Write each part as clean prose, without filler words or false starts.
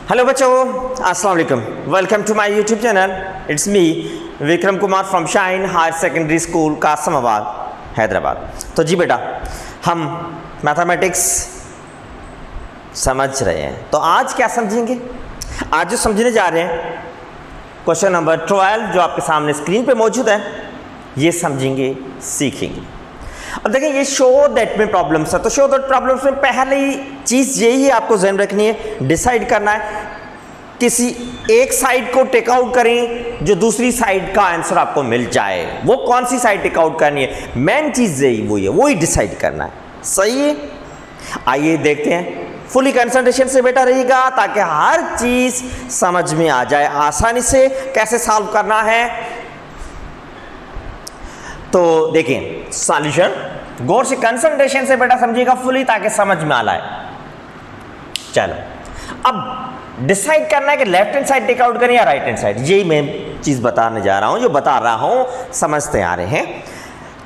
Hello बच्चों, अस्सलाम वालेकुम। Welcome to my YouTube channel. It's me Vikram Kumar from shine higher secondary school Kasmabad Hyderabad. तो जी बेटा, हम मैथमेटिक्स समझ रहे हैं। तो आज क्या समझेंगे? आज जो समझने जा रहे हैं क्वेश्चन नंबर 12 जो आपके सामने स्क्रीन पे मौजूद है, ये समझेंगे, सीखेंगे। अब देखिए, ये शो दैट में प्रॉब्लम्स है। तो शो दैट प्रॉब्लम्स में पहली चीज़ यही है, आपको ध्यान रखनी है, डिसाइड करना है किसी एक साइड को टेक आउट करें जो दूसरी साइड का आंसर आपको मिल जाए। वो कौन सी साइड टेक आउट करनी है, मेन चीज़ यही वही है, वही डिसाइड करना है। सही है, आइए देखते हैं। फुली कंसंट्रेशन से बेटा रहिएगा ताकि हर चीज़ समझ में आ जाए आसानी से कैसे सॉल्व करना है। तो देखें सॉल्यूशन, गौर से कंसंट्रेशन से बेटा समझिएगा फुली ताकि समझ में आ जाए। चलो, अब डिसाइड करना है कि left hand side take out करें या राइट हैंड साइड। यही मैं चीज़ बताने जा रहा हूं, जो बता रहा हूं समझते आ रहे हैं।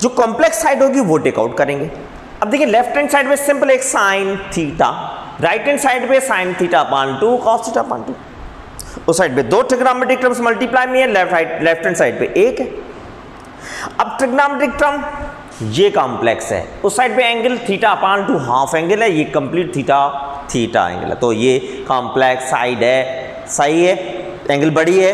जो कॉम्प्लेक्स साइड होगी वो टेक आउट करेंगे। अब देखिए, लेफ्ट हैंड साइड में सिंपल एक sine theta, right hand side पे sine theta upon 2 cos theta upon 2। उस साइड पे दो ट्रिग्नोमेट्रिक टर्म्स मल्टीप्लाई में है, लेफ्ट हैंड साइड पे एक है। अब ट्रिग्नोमेट्रिक टर्म ये कॉम्प्लेक्स है, उस साइड पे angle theta upon 2 half angle है, ये कंप्लीट थीटा एंगल है। तो ये कॉम्प्लेक्स साइड है, सही है, एंगल बड़ी है,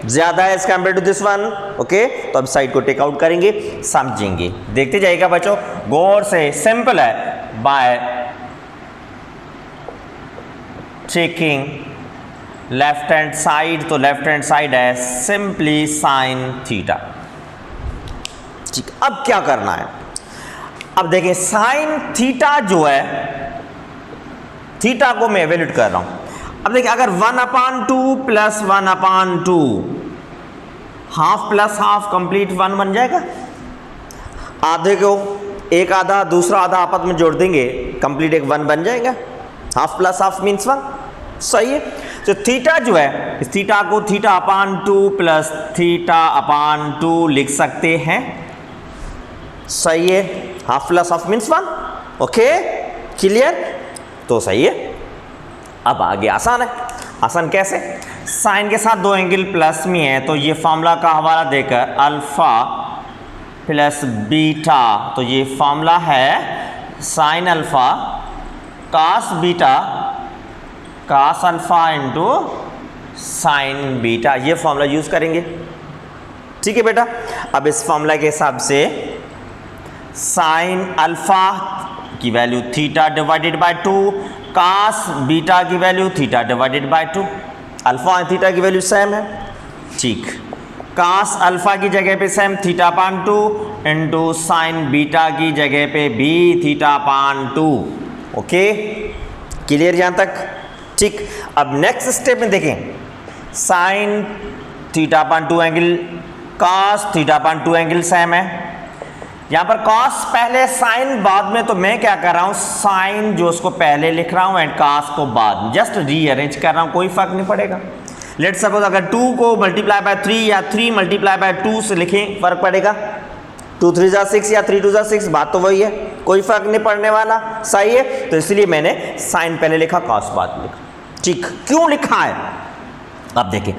ज्यादा है as compare to this one. Okay, तो अब साइड को टेक आउट करेंगे, समझेंगे, देखते जाइएगा बच्चों गौर से। सिंपल है, by taking left hand side, तो लेफ्ट हैंड साइड है सिंपली साइन थीटा। ठीक, अब क्या करना है? अब देखिए, साइन थीटा जो है, थीटा को मैं एवेल्यूट कर रहा हूं। अब देखिए, अगर 1/2 plus 1/2 half plus half complete 1 बन जाएगा। आधे को एक आधा दूसरा आधा आपस में जोड़ देंगे, कंप्लीट एक 1 बन जाएगा। Half plus half means 1। सही है। तो थीटा जो है, इस थीटा को theta upon 2 plus theta upon 2 लिख सकते हैं। सही है, half plus half means 1। Okay, clear? तो सही है। अब आगे आसान है। आसान कैसे? साइन के साथ दो एंगल प्लस में है, तो ये फॉर्मूला का हवाला देकर अल्फा प्लस बीटा, तो ये फॉर्मूला है sine alpha cos beta cos alpha into sine beta. ये फॉर्मूला यूज करेंगे। ठीक है बेटा, अब इस फॉर्मूला के हिसाब से साइन अल्फा की value theta divided by 2, cos beta की value theta divided by 2। Alpha और थीटा की वैल्यू सेम है। ठीक, कास अल्फा की जगह पे same theta upon 2 into sine beta की जगह पे भी थीटा अपान 2। ओके, क्लियर यहां तक? ठीक, अब नेक्स्ट स्टेप में देखें, sine theta upon 2 angle cos theta upon 2 angle same है। यहां पर कॉस पहले साइन बाद में, तो मैं क्या कर रहा हूं, साइन जो उसको पहले लिख रहा हूं एंड कॉस को बाद में, जस्ट रीअरेंज कर रहा हूं, कोई फर्क नहीं पड़ेगा। लेट्स सपोज अगर 2 को मल्टीप्लाई बाय 3 या 3 मल्टीप्लाई बाय 2 से लिखें, फर्क पड़ेगा? 2 3 जा 6 या 3 2 जा 6, बात तो वही है, कोई फर्क नहीं पड़ने वाला। सही है, तो इसलिए मैंने साइन पहले लिखा, कॉस बाद में लिखा। ठीक, क्यों लिखा है? अब देखिए,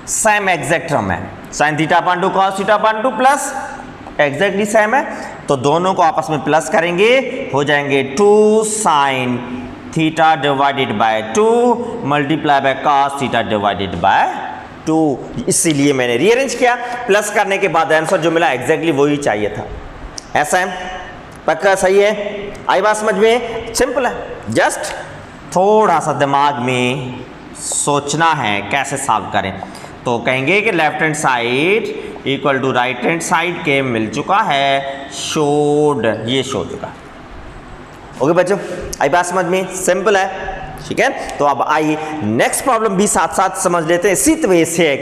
सेम एग्जैक्ट टर्म है, sign theta upon 2 cos theta upon 2 plus exactly same है, तो दोनों को आपस में प्लस करेंगे, हो जाएंगे 2 sine theta divided by 2 multiply by cos theta divided by 2। इसीलिए मैंने रीअरेंज किया, प्लस करने के बाद आंसर जो मिला एग्जैक्टली वही चाहिए था। ऐसा है, पक्का सही है? आई बात समझ में? सिंपल है, जस्ट थोड़ा सा दिमाग में सोचना है कैसे सॉल्व करें। तो कहेंगे कि left hand side equal to right hand side के मिल चुका है, शोड, ये शो चुका है। ओके बच्चों, आई बात समझ में? सिंपल है। ठीक है, तो अब आइए नेक्स्ट प्रॉब्लम भी साथ साथ समझ लेते हैं इसी तरह से।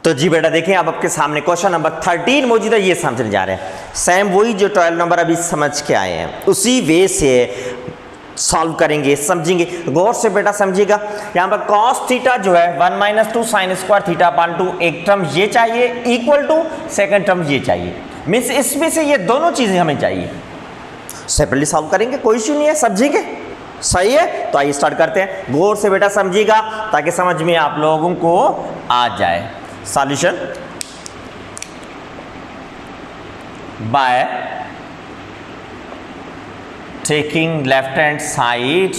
तो जी बेटा देखिए, अब आपके सामने क्वेश्चन नंबर 13 मौजूद है, ये समझने जा रहे हैं। सेम वही जो 12 नंबर अभी समझ के आए हैं, उसी वे से सॉल्व करेंगे, समझेंगे। गौर से बेटा समझिएगा, यहाँ पर cos थीटा जो है 1 - 2 sin स्क्वायर थीटा अपान 2, एक टर्म ये चाहिए इक्वल टू सेकंड टर्म ये चाहिए, मीन्स इसमें से ये दोनों चीजें हमें चाहिए। सेपरेटली सॉल्व करेंगे, कोई इश्यू नहीं है, समझेंगे। सही है। तो आइए स्टार्ट करते हैं, गौर से बेटा समझिएगा ताकि समझ में आप लोगों को आ जाए। Solution by taking left hand side,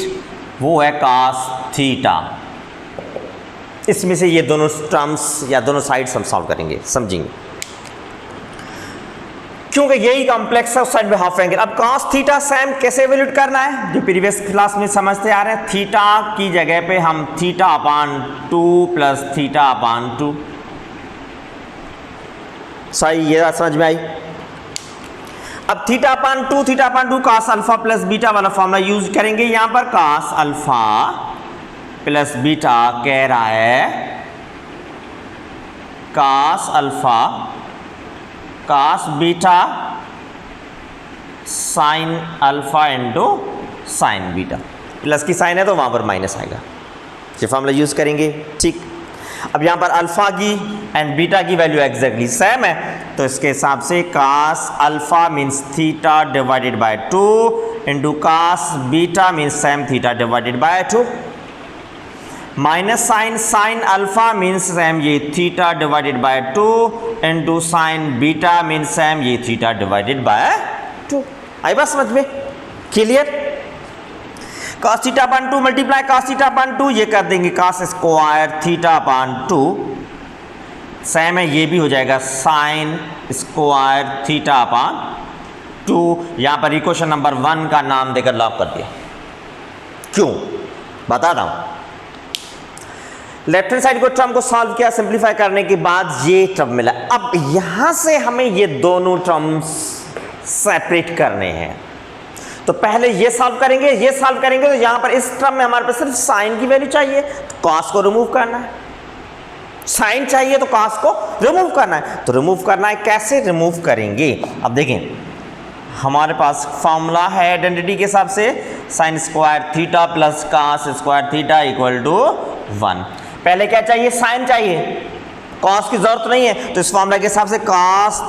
वो है cos थीटा। इसमें से ये दोनों टर्म्स या दोनों साइड्स हम सॉल्व करेंगे, समझेंगे, क्योंकि यही कॉम्प्लेक्स है उस साइड में हाफ एंगल। अब cos थीटा सेम कैसे इवेल्यूट करना है, जो प्रीवियस क्लास में समझते आ रहे हैं। थीटा की जगह पे हम theta upon 2 plus theta upon 2, सही, ये समझ में आई। अब theta upon 2 cos alpha plus beta वाला फॉर्मूला यूज करेंगे। यहां पर cos अल्फा प्लस बीटा कह रहा है cos alpha cos beta sine alpha into sine beta, plus की साइन है तो वहां पर माइनस आएगा, ये फॉर्मूला यूज करेंगे। ठीक, अब यहां पर अल्फा की एंड बीटा की वैल्यू एग्जैक्टली सेम है, तो इसके हिसाब से cos alpha means theta divided by 2 into cos beta means same theta divided by 2, minus sine alpha means same ये theta divided by 2 into sine beta means same ये theta divided by 2। आई बात समझ में, clear. cos theta upon 2 multiply cos theta upon 2, ये कर देंगे cos square theta upon 2, same है, ये भी हो जाएगा साइन स्क्वायर थीटा अपान 2। यहां पर इक्वेशन नंबर 1 का नाम देकर लॉक कर दिया। क्यों, बता रहा हूं। लेफ्ट हैंड साइड को टर्म को सॉल्व किया, सिंप्लीफाई करने के बाद ये टर्म मिला। अब यहां से हमें ये दोनों टर्म्स सेपरेट करने हैं, तो पहले ये सॉल्व करेंगे, ये सॉल्व करेंगे, तो यहां पर इस टर्म में हमारे पास सिर्फ साइन की वैल्यू चाहिए, तो cos को रिमूव करना है। साइन चाहिए तो cos को रिमूव करना है, तो रिमूव करना है, कैसे रिमूव करेंगे। अब देखें, हमारे पास फॉर्मूला है आइडेंटिटी के हिसाब से sine square theta plus cos square theta equal to 1। पहले क्या चाहिए, साइन चाहिए, cos की जरूरत नहीं है, तो इस फॉर्मूला के हिसाब से cos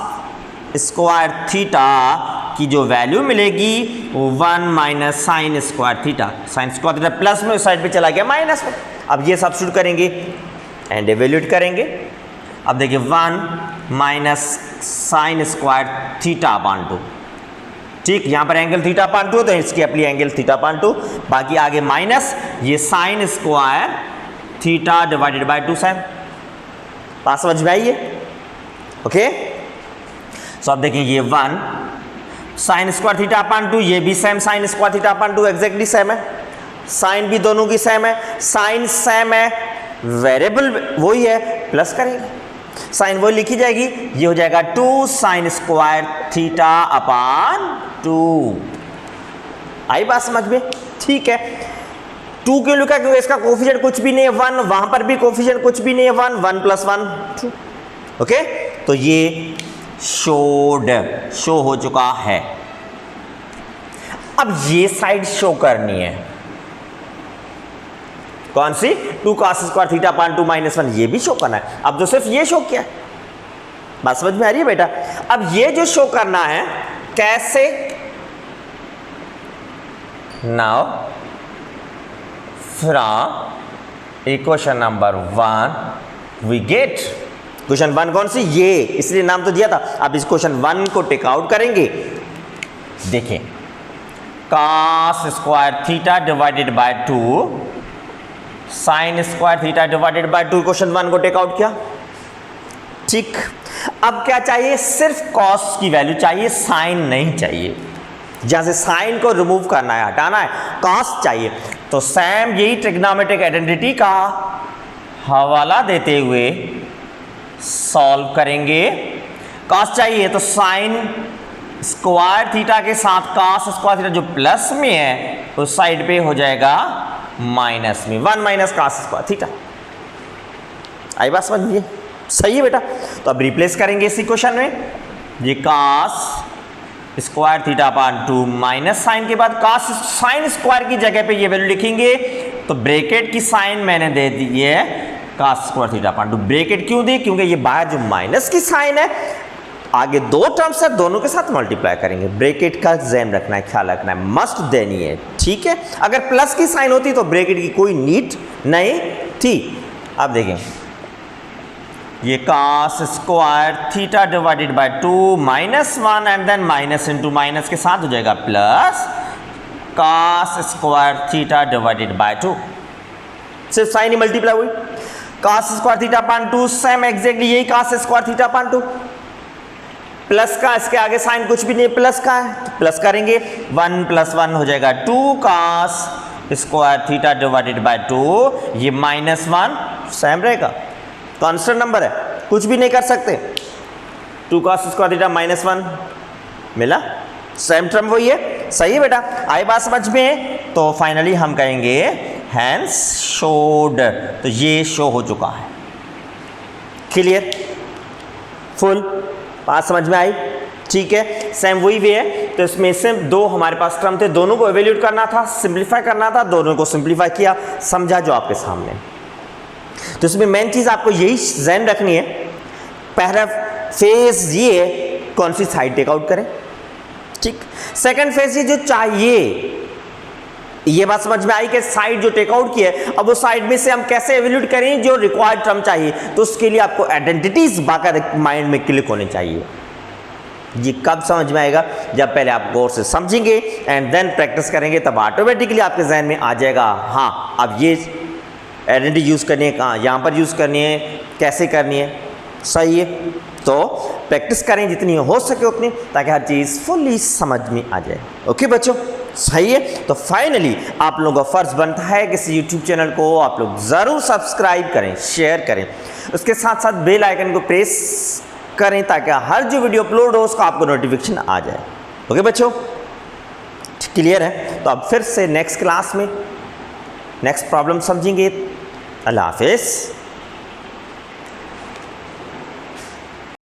स्क्वायर थीटा की जो वैल्यू मिलेगी वो 1 minus sign square theta, sign square theta plus में उस साइड पे चला गया माइनस में। अब ये सब्स्टिट्यूट करेंगे एंड इवेल्यूट करेंगे। अब देखिए 1 minus sign square theta upon 2, ठीक, यहां पर एंगल थीटा अपान 2 तो इसकी अपनी एंगल थीटा अपान 2, बाकी आगे माइनस ये sine square theta divided by 2 sine. बात समझ में आई है, ओके। सो अब देखिए ये 1 साइन स्क्वायर थीटा अपान 2, ये भी same sign square theta upon 2 exactly same है, साइन भी दोनों की सेम है, साइन सेम है, वेरिएबल वही है, प्लस करेंगे, साइन वही लिखी जाएगी, ये हो जाएगा 2 साइन स्क्वायर थीटा अपान 2। आई बात समझ में, ठीक है। 2 क्यों लिखा, क्योंकि इसका कोफिशिएंट कुछ भी नहीं है 1, वहां पर भी कोफिशिएंट कुछ भी नहीं है 1, 1 प्लस 1 2, ओके। तो ये शो हो चुका है। अब ये साइड शो करनी है, कौन सी, 2 cos square theta upon 2 minus 1, ये भी शो करना है। अब जो सिर्फ ये शो किया, बात समझ में आ रही है बेटा। अब ये जो शो करना है कैसे, now from equation number 1 we get, question 1 कौन सी, ये इसलिए नाम तो दिया था। अब इस क्वेश्चन 1 को टेक आउट करेंगे, देखें cos square theta divided by 2 sign square theta divided by 2, question 1 को टेक आउट किया, ठीक। अब क्या चाहिए, सिर्फ cos की वैल्यू चाहिए, साइन नहीं चाहिए। जहां से साइन को रिमूव करना है, हटाना है, cos चाहिए, तो सेम यही ट्रिग्नोमेट्रिक आइडेंटिटी का हवाला देते हुए सॉल्व करेंगे। cos चाहिए तो साइन स्क्वायर थीटा के साथ cos स्क्वायर थीटा जो प्लस में है उस साइड पे हो जाएगा माइनस में, 1 माइनस cos स्क्वायर थीटा। आई बात समझिए, सही है बेटा। तो अब रिप्लेस करेंगे इस इक्वेशन में, ये cos square theta upon 2 minus sine के बाद cos साइन स्क्वायर की जगह पे ये वैल्यू लिखेंगे, तो ब्रैकेट की साइन मैंने दे दी है cos square theta upon 2। Bracket क्यों दी, क्योंकि ये बाहर जो माइनस की साइन है, आगे 2 टर्म्स है, दोनों के साथ मल्टीप्लाई करेंगे। ब्रैकेट का ध्यान रखना है, ख्याल रखना है, मस्ट देनी है, ठीक। ठीक है, अगर प्लस की साइन होती तो ब्रैकेट की कोई नीड नहीं थी। अब देखें, ये cos square theta divided by 2 -1 and then minus into minus के साथ हो जाएगा plus cos square theta divided by 2, सिर्फ साइन ही मल्टीप्लाई हुई। cos square theta upon 2 same exactly यही cos square theta upon 2, plus का इसके आगे साइन कुछ भी नहीं, प्लस का है तो प्लस करेंगे, 1 + 1 हो जाएगा 2 cos square theta divided by 2, ये -1 सेम रहेगा, कांस्टेंट नंबर है, कुछ भी नहीं कर सकते। 2 cos स्क्वायर थीटा -1 मिला, सेम टर्म वही है। सही है बेटा, आई बात समझ में? तो फाइनली हम कहेंगे हैंस शोड, तो ये शो हो चुका है। क्लियर, फुल बात समझ में आई? ठीक है, सेम वही वे है। तो इसमें से दो हमारे पास टर्म थे, दोनों को एवेल्यूट करना था, सिंप्लीफाई करना था, दोनों को सिंप्लीफाई किया, समझा जो आपके सामने। तो इसमें मेन चीज आपको यही ध्यान रखनी है, पहला फेज ये कौन सी साइड टेक आउट करें, ठीक। सेकंड फेज ये जो चाहिए, ये बात समझ में आई कि साइड जो टेक आउट की है, अब वो साइड में से हम कैसे एवेल्यूट करें जो रिक्वायर्ड टर्म चाहिए। तो उसके लिए आपको आइडेंटिटीज बाकायदा माइंड में क्लिक होने चाहिए। ये कब समझ में आएगा? जब पहले आप गौर से समझेंगे एंड देन प्रैक्टिस करेंगे, तब ऑटोमेटिकली आपके जहन में आ जाएगा, हाँ अब ये आइडेंटिटी यूज़ करनी है, कहाँ यहाँ पर यूज़ करनी है, कैसे करनी है। सही है, तो प्रैक्टिस करें जितनी हो सके उतनी, ताकि हर चीज़ फुल्ली समझ में आ जाए। ओके बच्चों, सही है। तो फाइनली आप लोगों का फर्ज बनता है कि इस यूट्यूब चैनल को आप लोग ज़रूर सब्सक्राइब करें, शेयर करें, उसके साथ साथ बेल आइकन को प्रेस करें ताकि हर जो वीडियो अपलोड हो उसका आपको नोटिफिकेशन आ जाए। ओके बच्चों, क्लियर है? तो अब फिर से नेक्स्ट क्लास में नेक्स्ट प्रॉब्लम समझेंगे। अल्लाह हाफिज़।